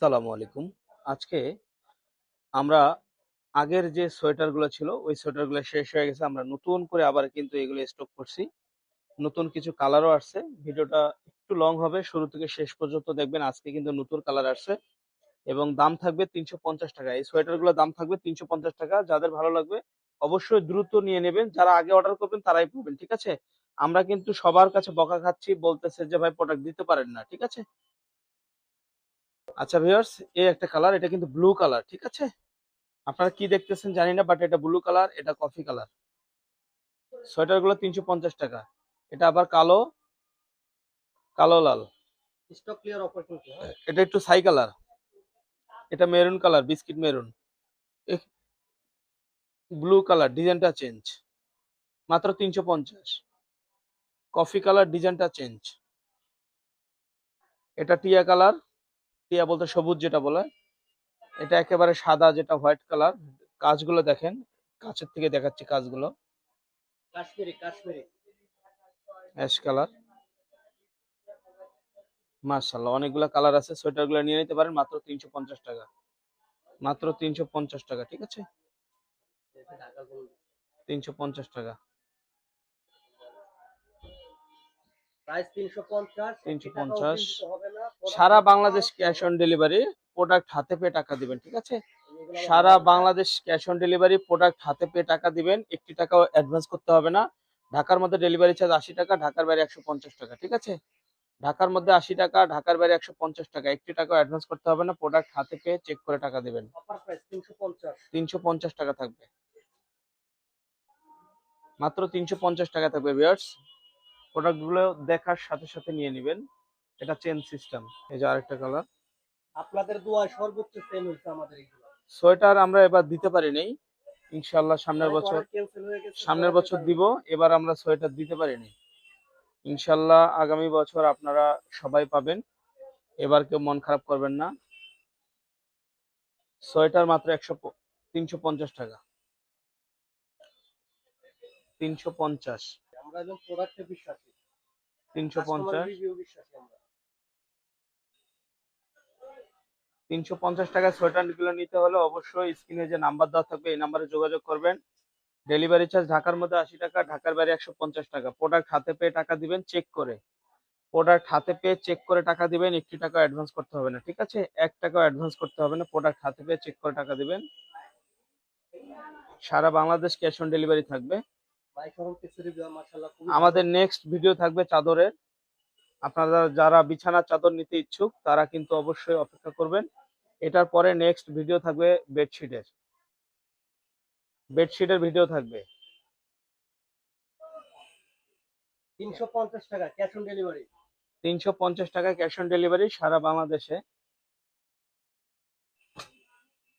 আসসালামু আলাইকুম। আজকে আমরা আগের যে সোয়েটারগুলো ছিল ওই সোয়েটারগুলো শেষ হয়ে গেছে। আমরা নতুন করে আবার কিন্তু এগুলো স্টক করছি। নতুন কিছু কালারও আসছে। ভিডিওটা একটু লং হবে, শুরু থেকে শেষ পর্যন্ত দেখবেন। আজকে কিন্তু নতুন কালার আসছে এবং দাম থাকবে ৩৫০ টাকা। এই সোয়েটারগুলোর দাম থাকবে ৩৫০ টাকা। যাদের ভালো লাগবে অবশ্যই দ্রুত নিয়ে নেবেন। যারা আগে অর্ডার করবেন তারাই পাবেন, ঠিক আছে? আমরা কিন্তু সবার কাছে বকা খাচ্ছি, বলতেছে যে ভাই প্রোডাক্ট দিতে পারেন না, ঠিক আছে? আচ্ছা ভিউয়ার্স, এই একটা কালার, এটা কিন্তু ব্লু কালার, ঠিক আছে? আপনারা কি দেখতেছেন জানি না, বাট এটা ব্লু কালার, এটা কফি কালার। সোয়েটার গুলো ৩৫০ টাকা। এটা আবার কালো, কালো লাল। স্টক ক্লিয়ার অফার চলছে। হ্যাঁ, এটা একটু ছাই কালার। এটা maroon colour, biscuit maroon. Blue colour, ডিজাইনটা চেঞ্জ। মাত্র ৩৫০। কফি কালার, ডিজাইনটা চেঞ্জ। এটা টিয়া কালার, টিয়া বলতে সবুজ যেটা বলে। এটা একেবারে সাদা, যেটা হোয়াইট কালার। কাজগুলো দেখেন, কাছের থেকে দেখাচ্ছি কাজগুলো। Kashmiri Kashmiri ash colour. মাশাআল্লাহ, অনেকগুলো কালার আছে। সোয়েটার গুলো নিয়ে নিতে পারেন মাত্র ৩৫০ টাকা। মাত্র ৩৫০ টাকা, ঠিক আছে? ৩৫০ টাকা। প্রাইস 350, 80 টাকাও ৩৫০। কিন্তু হবে না। সারা Bangladesh cash on delivery. Product হাতে পেয়ে টাকা দিবেন, ঠিক আছে? সারা Bangladesh cash on delivery. Product হাতে পেয়ে টাকা দিবেন, একটি টাকাও অ্যাডভান্স করতে হবে না। ঢাকার মধ্যে ডেলিভারি চার্জ ৮০ টাকা, ঢাকার বাইরে ১৫০ টাকা, ঠিক আছে? ঢাকার মধ্যে ৮০ টাকা, ঢাকার বাইরে ১৫০ টাকা। একটি টাকাও অ্যাডভান্স করতে হবে না। প্রোডাক্ট হাতে পেয়ে চেক করে টাকা দিবেন। Offer price 350। ৩৫০ টাকা থাকবে। মাত্র ৩৫০ টাকা থাকবে ভিউয়ার্স। প্রোডাক্টগুলো দেখার সাথে সাথে নিয়ে নেবেন। এটা চেন সিস্টেম। এই যে আরেকটা কালার। আপনাদের দোয়ায় সর্বোচ্চ সেল হইছে আমাদের এগুলো। সোয়েটার আমরা এবার দিতে পারি নাই, ইনশাল্লাহ সামনের অনেক বছর। অর্ডার ক্যান্সেল হয়ে গেছে, সামনের বরাদ্দের বছর কারণে। দিব। এবার আমরা সোয়েটার দিতে পারিনি, ইনশাল্লাহ আগামী বছর আপনারা সবাই পাবেন। এবার কেউ মন খারাপ করবেন না। সোয়েটার মাত্র ৩৫০ টাকা। ৩৫০। আমরা একদম প্রোডাক্টে বিশ্বাসী, কাস্টমার ৩৫০। রিভিউ বিশ্বাসী আমরা। ৩৫০ টাকায় সোয়েটার গুলো নিতে হলে অবশ্যই স্ক্রিনে যে নাম্বার দেওয়া থাকবে এই নাম্বারে যোগাযোগ করবেন। ডেলিভারি চার্জ ঢাকার মধ্যে ৮০ টাকা, ঢাকার বাইরে ১৫০ টাকা। প্রোডাক্ট হাতে পেয়ে টাকা দিবেন চেক করে। প্রোডাক্ট হাতে পেয়ে চেক করে টাকা দিবেন। একটি টাকা অ্যাডভান্স করতে হবে না, ঠিক আছে? ১ টাকাও অ্যাডভান্স করতে হবে না। প্রোডাক্ট হাতে পেয়ে চেক করে টাকা দিবেন। সারা বাংলাদেশ ক্যাশ অন ডেলিভারি থাকবে। ভাই সরম কিছু রিভিউ মাশাআল্লাহ খুবই ভালো। আমাদের নেক্সট ভিডিও থাকবে চাদরের। আপনারা যারা বিছানার চাদর নিতে ইচ্ছুক তারা কিন্তু অবশ্যই অপেক্ষা করবেন। এটার পরে নেক্সট ভিডিও থাকবে বেডশিটের। বেডশিটের ভিডিও থাকবে। 350 টাকা ক্যাশ অন ডেলিভারি। ৩৫০ টাকায় ক্যাশ অন ডেলিভারি সারা বাংলাদেশে।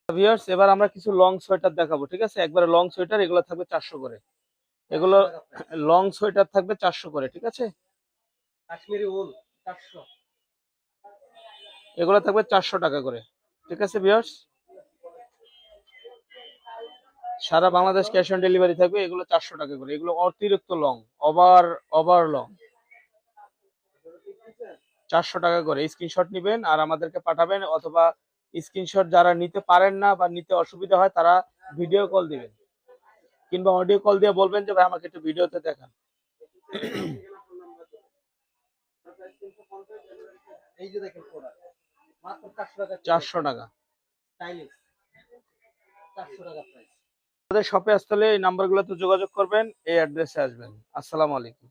ভিউয়ার্স, এবার আমরা কিছু লং সোয়েটার দেখাবো, ঠিক আছে? একবারে লং সোয়েটার, এগুলো থাকবে ৪০০ করে। এগুলো 400 টাকা প্রাইস। লং সোয়েটার থাকবে ৪০০ করে, ঠিক আছে? কাশ্মীরি উল 400। এগুলো থাকবে ৪০০ টাকা করে, ঠিক আছে ভিউয়ার্স? সারা বাংলাদেশ ক্যাশ অন ডেলিভারি থাকবে। এগুলো ৪০০ টাকা করে। এগুলো অতিরিক্ত লং, ওভার ওভার লং। ৪০০ টাকা করে স্ক্রিনশট নিবেন আর আমাদেরকে পাঠাবেন, অথবা স্ক্রিনশট যারা নিতে পারেন না বা নিতে অসুবিধা হয় তারা ভিডিও কল দিবেন, কিংবা অডিও কল দিয়ে বলবেন যে ভাই আমাকে একটু ভিডিওতে দেখান। এই যে দেখেন প্রোডাক্ট মাত্র 400 টাকা। ৪০০ টাকা। স্টাইলিশ 400 টাকা প্রাইস। আমাদের শপে আসলে এই নাম্বারগুলোতে যোগাযোগ করবেন, এই অ্যাড্রেসে আসবেন। আসসালামু আলাইকুম।